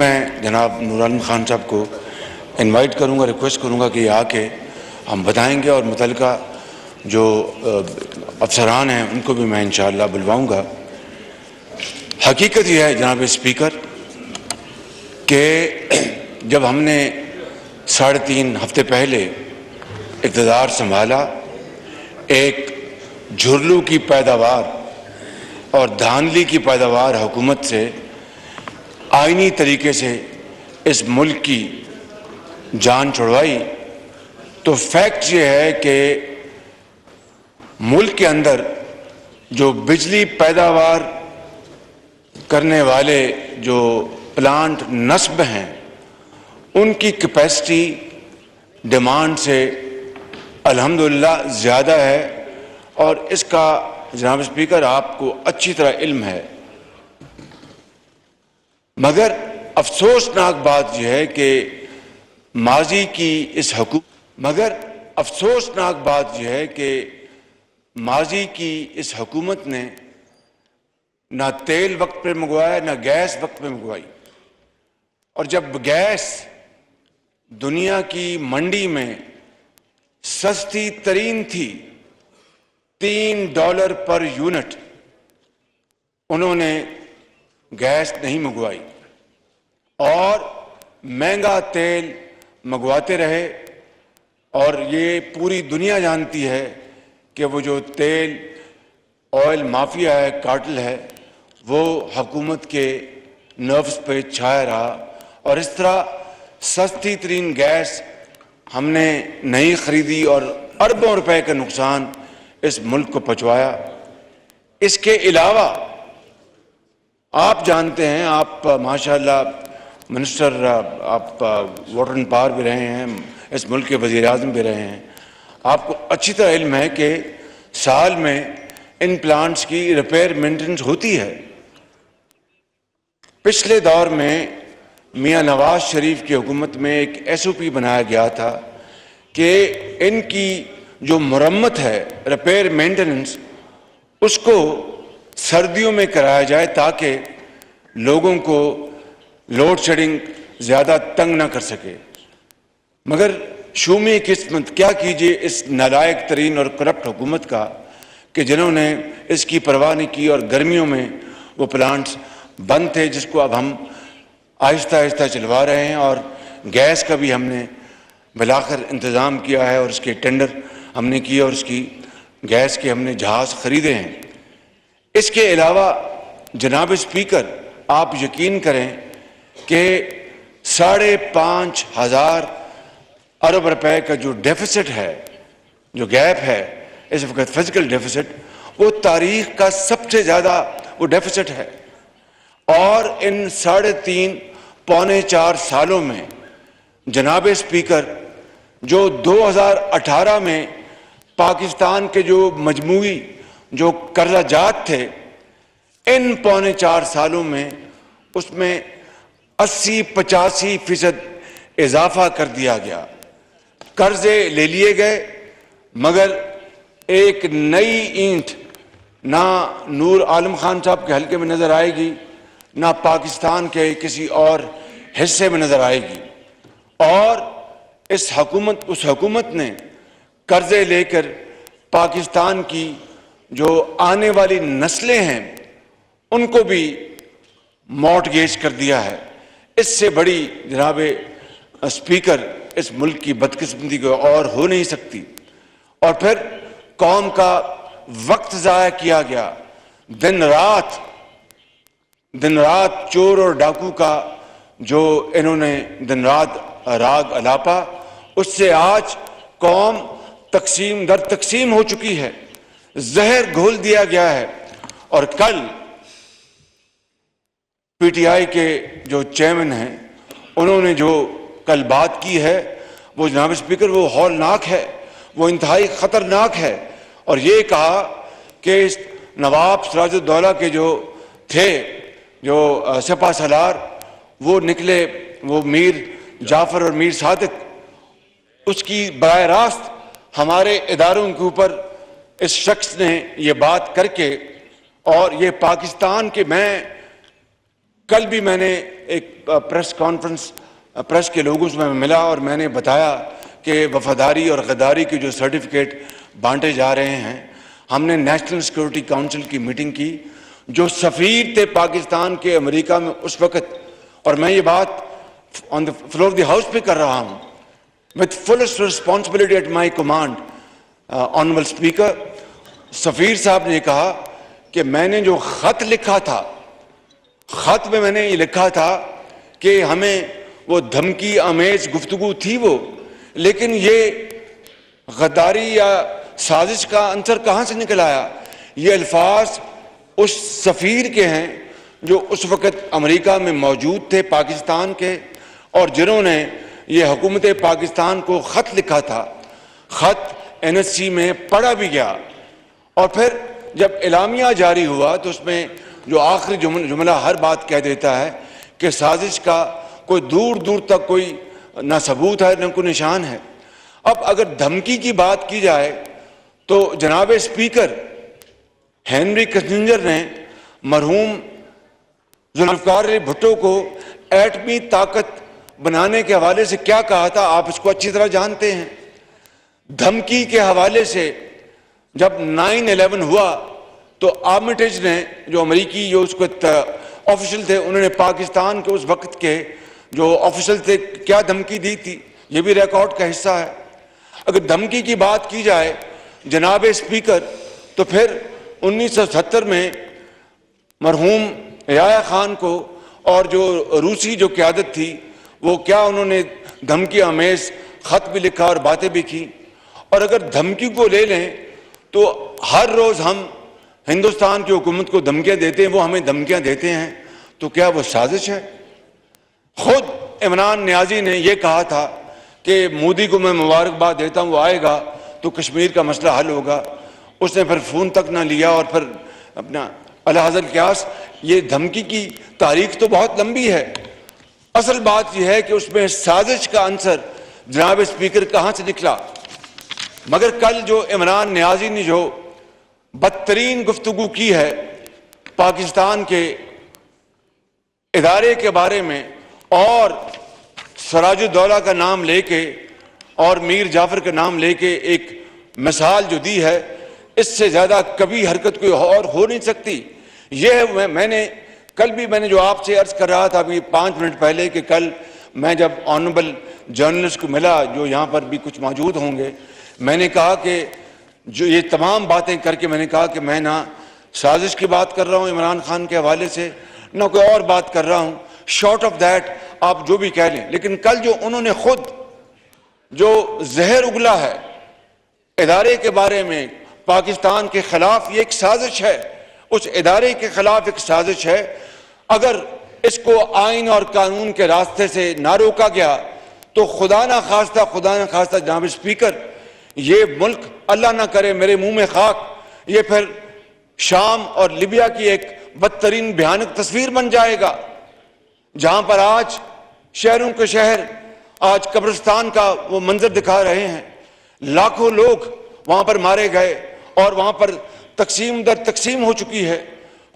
میں جناب نور عالم خان صاحب کو انوائٹ کروں گا، ریکویسٹ کروں گا کہ یہ آ کے ہم بتائیں گے، اور متعلقہ جو افسران ہیں ان کو بھی میں انشاءاللہ بلواؤں گا۔ حقیقت یہ ہے جناب اسپیکر کہ جب ہم نے 3.5 ہفتے پہلے اقتدار سنبھالا، ایک جھرلو کی پیداوار اور دھاندلی کی پیداوار حکومت سے آئینی طریقے سے اس ملک کی جان چھڑوائی، تو فیکٹ یہ ہے کہ ملک کے اندر جو بجلی پیداوار کرنے والے جو پلانٹ نصب ہیں ان کی کیپیسٹی ڈیمانڈ سے الحمدللہ زیادہ ہے، اور اس کا جناب اسپیکر آپ کو اچھی طرح علم ہے۔ مگر افسوسناک بات یہ ہے کہ ماضی کی اس حکومت نے نہ تیل وقت پہ منگوایا نہ گیس وقت پہ منگوائی، اور جب گیس دنیا کی منڈی میں سستی ترین تھی $3 پر یونٹ، انہوں نے گیس نہیں منگوائی اور مہنگا تیل منگواتے رہے۔ اور یہ پوری دنیا جانتی ہے کہ وہ جو تیل آئل مافیا ہے، کارٹل ہے، وہ حکومت کے نروز پہ چھایا رہا، اور اس طرح سستی ترین گیس ہم نے نہیں خریدی اور اربوں روپے کا نقصان اس ملک کو پہنچوایا۔ اس کے علاوہ آپ جانتے ہیں، آپ ماشاءاللہ منسٹر، آپ واٹر اینڈ پاور بھی رہے ہیں، اس ملک کے وزیر اعظم بھی رہے ہیں، آپ کو اچھی طرح علم ہے کہ سال میں ان پلانٹس کی ریپیئر مینٹیننس ہوتی ہے۔ پچھلے دور میں میاں نواز شریف کی حکومت میں ایک SOP بنایا گیا تھا کہ ان کی جو مرمت ہے، ریپیئر مینٹیننس، اس کو سردیوں میں کرایا جائے تاکہ لوگوں کو لوڈ شیڈنگ زیادہ تنگ نہ کر سکے۔ مگر شومی قسمت، کیا کیجئے اس نالائق ترین اور کرپٹ حکومت کا کہ جنہوں نے اس کی پرواہ نہیں کی، اور گرمیوں میں وہ پلانٹس بند تھے جس کو اب ہم آہستہ آہستہ چلوا رہے ہیں، اور گیس کا بھی ہم نے بالآخر انتظام کیا ہے، اور اس کے ٹینڈر ہم نے کیا، اور اس کی گیس کے ہم نے جہاز خریدے ہیں۔ اس کے علاوہ جناب اسپیکر، آپ یقین کریں کہ 5,500 ارب روپے کا جو ڈیفیسٹ ہے، جو گیپ ہے اس وقت فزیکل ڈیفیسٹ، وہ تاریخ کا سب سے زیادہ وہ ڈیفیسٹ ہے۔ اور ان 3.5 پونے 4 سالوں میں جناب اسپیکر، جو 2018 میں پاکستان کے جو مجموعی جو قرضہ جات تھے، ان پونے 4 سالوں میں اس میں 80-85% اضافہ کر دیا گیا۔ قرضے لے لیے گئے، مگر ایک نئی اینٹ نہ نور عالم خان صاحب کے حلقے میں نظر آئے گی، نہ پاکستان کے کسی اور حصے میں نظر آئے گی۔ اور اس حکومت نے قرضے لے کر پاکستان کی جو آنے والی نسلیں ہیں ان کو بھی مورٹگیج کر دیا ہے۔ اس سے بڑی جناب اسپیکر اس ملک کی بدقسمتی کو اور ہو نہیں سکتی۔ اور پھر قوم کا وقت ضائع کیا گیا، دن رات چور اور ڈاکو کا جو انہوں نے دن رات راگ الاپا، اس سے آج قوم تقسیم در تقسیم ہو چکی ہے، زہر گھول دیا گیا ہے۔ اور کل PTI کے جو چیئرمین ہیں انہوں نے جو کل بات کی ہے وہ جناب اسپیکر وہ ہولناک ہے، وہ انتہائی خطرناک ہے، اور یہ کہا کہ نواب سراج الدولہ کے جو تھے جو سپہ سالار، وہ نکلے، وہ میر جعفر اور میر صادق، اس کی براہ راست ہمارے اداروں کے اوپر اس شخص نے یہ بات کر کے، اور یہ پاکستان کے، میں کل بھی میں نے ایک پریس کانفرنس پریس کے لوگوں سے میں ملا اور میں نے بتایا کہ وفاداری اور غداری کے جو سرٹیفکیٹ بانٹے جا رہے ہیں، ہم نے نیشنل سیکورٹی کونسل کی میٹنگ کی، جو سفیر تھے پاکستان کے امریکہ میں اس وقت، اور میں یہ بات آن دی فلور آف دی ہاؤس پہ کر رہا ہوں with fullest responsibility at my command, honorable speaker، سفیر صاحب نے کہا کہ میں نے جو خط لکھا تھا، خط میں میں نے یہ لکھا تھا کہ ہمیں وہ دھمکی آمیز گفتگو تھی وہ، لیکن یہ غداری یا سازش کا عنصر کہاں سے نکل آیا؟ یہ الفاظ اس سفیر کے ہیں جو اس وقت امریکہ میں موجود تھے پاکستان کے، اور جنہوں نے یہ حکومت پاکستان کو خط لکھا تھا۔ خط NSC میں پڑھا بھی گیا، اور پھر جب اعلامیہ جاری ہوا تو اس میں جو آخری جملہ ہر بات کہہ دیتا ہے کہ سازش کا کوئی دور دور تک کوئی نہ ثبوت ہے نہ کوئی نشان ہے۔ اب اگر دھمکی کی بات کی جائے تو جناب اسپیکر ہینری کسنجر نے مرحوم ذوالفقار علی بھٹو کو ایٹمی طاقت بنانے کے حوالے سے کیا کہا تھا، آپ اس کو اچھی طرح جانتے ہیں۔ دھمکی کے حوالے سے جب 9/11 ہوا تو آرمیٹیج نے، جو امریکی جو اس وقت آفیشل تھے، انہوں نے پاکستان کے اس وقت کے جو آفیشل تھے کیا دھمکی دی تھی، یہ بھی ریکارڈ کا حصہ ہے۔ اگر دھمکی کی بات کی جائے جناب اسپیکر، تو پھر 1970 میں مرحوم یحییٰ خان کو اور جو روسی جو قیادت تھی، وہ کیا انہوں نے دھمکی آمیز خط بھی لکھا اور باتیں بھی کی۔ اور اگر دھمکی کو لے لیں تو ہر روز ہم ہندوستان کی حکومت کو دھمکیاں دیتے ہیں، وہ ہمیں دھمکیاں دیتے ہیں، تو کیا وہ سازش ہے؟ خود عمران نیازی نے یہ کہا تھا کہ مودی کو میں مبارکباد دیتا ہوں، وہ آئے گا تو کشمیر کا مسئلہ حل ہوگا۔ اس نے پھر فون تک نہ لیا، اور پھر اپنا الحاصل قیاس، یہ دھمکی کی تاریخ تو بہت لمبی ہے۔ اصل بات یہ ہے کہ اس میں سازش کا عنصر جناب اسپیکر کہاں سے نکلا؟ مگر کل جو عمران نیازی نے جو بدترین گفتگو کی ہے پاکستان کے ادارے کے بارے میں، اور سراج الدولہ کا نام لے کے اور میر جعفر کا نام لے کے ایک مثال جو دی ہے، اس سے زیادہ کبھی حرکت کوئی اور ہو نہیں سکتی۔ یہ میں نے کل بھی میں نے جو آپ سے عرض کر رہا تھا ابھی 5 منٹ پہلے، کہ کل میں جب آنریبل جرنلسٹ کو ملا جو یہاں پر بھی کچھ موجود ہوں گے، میں نے کہا کہ جو یہ تمام باتیں کر کے میں نے کہا کہ میں نہ سازش کی بات کر رہا ہوں عمران خان کے حوالے سے، نہ کوئی اور بات کر رہا ہوں، شارٹ آف دیٹ آپ جو بھی کہہ لیں۔ لیکن کل جو انہوں نے خود جو زہر اگلا ہے ادارے کے بارے میں پاکستان کے خلاف، یہ ایک سازش ہے، اس ادارے کے خلاف ایک سازش ہے۔ اگر اس کو آئین اور قانون کے راستے سے نہ روکا گیا تو خدا نہ خواستہ جناب اسپیکر، یہ ملک اللہ نہ کرے میرے منہ میں خاک، یہ پھر شام اور لیبیا کی ایک بدترین بھیانک تصویر بن جائے گا، جہاں پر آج شہروں کے شہر آج قبرستان کا وہ منظر دکھا رہے ہیں، لاکھوں لوگ وہاں پر مارے گئے اور وہاں پر تقسیم در تقسیم ہو چکی ہے۔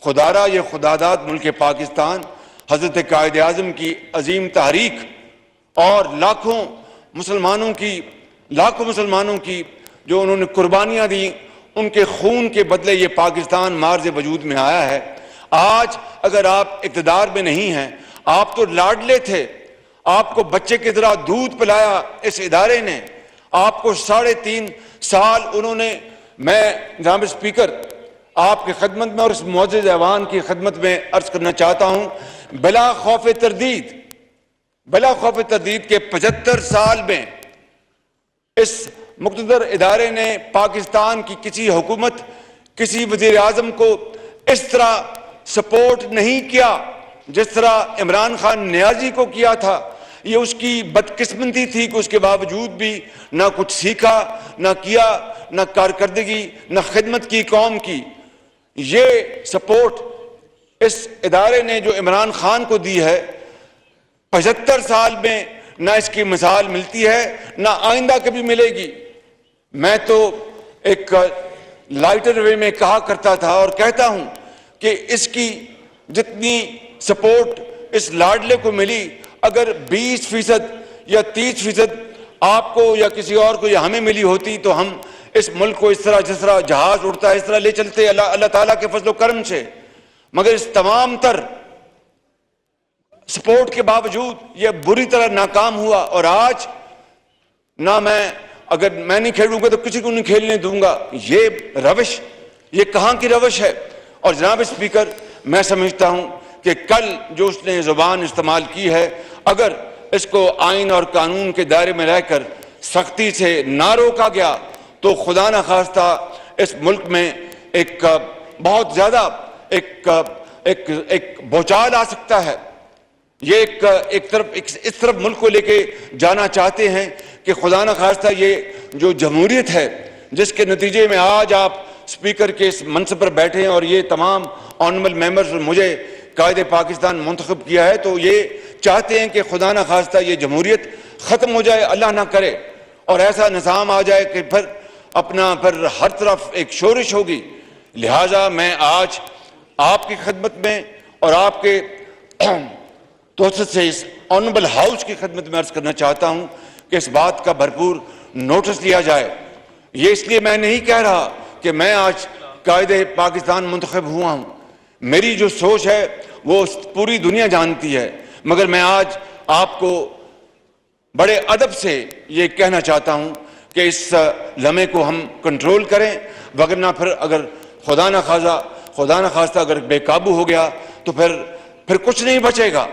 خدارا یہ خداداد ملک پاکستان، حضرت قائد اعظم کی عظیم تحریک اور لاکھوں مسلمانوں کی جو انہوں نے قربانیاں دی، ان کے خون کے بدلے یہ پاکستان مارز وجود میں آیا ہے۔ آج اگر آپ اقتدار میں نہیں ہیں، آپ تو لاڈلے تھے، آپ کو بچے کی طرح دودھ پلایا اس ادارے نے، آپ کو 3.5 سال انہوں نے، میں جناب اسپیکر آپ کی خدمت میں اور اس معزز ایوان کی خدمت میں عرض کرنا چاہتا ہوں، بلا خوف تردید کے 75 سال میں اس مقتدر ادارے نے پاکستان کی کسی حکومت، کسی وزیر اعظم کو اس طرح سپورٹ نہیں کیا جس طرح عمران خان نیازی کو کیا تھا۔ یہ اس کی بدقسمتی تھی کہ اس کے باوجود بھی نہ کچھ سیکھا، نہ کیا، نہ کارکردگی، نہ خدمت کی قوم کی۔ یہ سپورٹ اس ادارے نے جو عمران خان کو دی ہے، 75 سال میں نہ اس کی مثال ملتی ہے، نہ آئندہ کبھی ملے گی۔ میں تو ایک لائٹر وے میں کہا کرتا تھا اور کہتا ہوں کہ اس کی جتنی سپورٹ اس لاڈلے کو ملی، اگر 20% یا 30% آپ کو یا کسی اور کو یا ہمیں ملی ہوتی تو ہم اس ملک کو اس طرح جس طرح جہاز اڑتا ہے اس طرح لے چلتے اللہ تعالیٰ کے فضل و کرم سے. مگر اس تمام تر سپورٹ کے باوجود یہ بری طرح ناکام ہوا. اور آج نہ اگر میں نہیں کھیلوں گا تو کسی کو نہیں کھیلنے دوں گا. یہ روش یہ کہاں کی روش ہے؟ اور جناب اسپیکر، میں سمجھتا ہوں کہ کل جو اس نے زبان استعمال کی ہے، اگر اس کو آئین اور قانون کے دائرے میں رہ کر سختی سے نہ روکا گیا تو خدا نہ خواستہ اس ملک میں ایک بہت زیادہ ایک بھوچال آ سکتا ہے. یہ اس طرف ملک کو لے کے جانا چاہتے ہیں کہ خدا نہ خواستہ یہ جو جمہوریت ہے جس کے نتیجے میں آج آپ اسپیکر کے اس منصب پر بیٹھے ہیں اور یہ تمام آنریبل ممبرز مجھے قائد پاکستان منتخب کیا ہے، تو یہ چاہتے ہیں کہ خدا نہ خواستہ یہ جمہوریت ختم ہو جائے، اللہ نہ کرے، اور ایسا نظام آ جائے کہ پھر ہر طرف ایک شورش ہوگی. لہٰذا میں آج آپ کی خدمت میں اور آپ کے توسط سے اس آنریبل ہاؤس کی خدمت میں عرض کرنا چاہتا ہوں کہ اس بات کا بھرپور نوٹس لیا جائے. یہ اس لیے میں نہیں کہہ رہا کہ میں آج قائد پاکستان منتخب ہوا ہوں، میری جو سوچ ہے وہ پوری دنیا جانتی ہے، مگر میں آج آپ کو بڑے ادب سے یہ کہنا چاہتا ہوں کہ اس لمحے کو ہم کنٹرول کریں، وگرنہ پھر اگر خدا نہ خواستہ اگر بے قابو ہو گیا تو پھر کچھ نہیں بچے گا.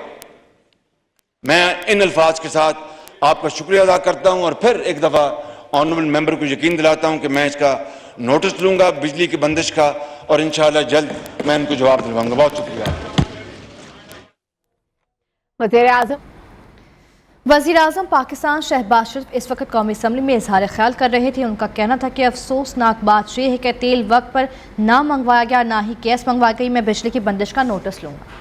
میں ان الفاظ کے ساتھ آپ کا شکریہ ادا کرتا ہوں اور پھر ایک دفعہ آنریبل ممبر کو یقین دلاتا ہوں کہ میں اس کا نوٹس لوں گا بجلی کی بندش کا، اور انشاءاللہ جلد میں ان کو جواب دلواؤں گا. بہت شکریہ. وزیر اعظم پاکستان شہباز شریف اس وقت قومی اسمبلی میں اظہار خیال کر رہے تھے. ان کا کہنا تھا کہ افسوسناک بات یہ ہے کہ تیل وقت پر نہ منگوایا گیا، نہ ہی گیس منگوائی گئی. میں بجلی کی بندش کا نوٹس لوں گا.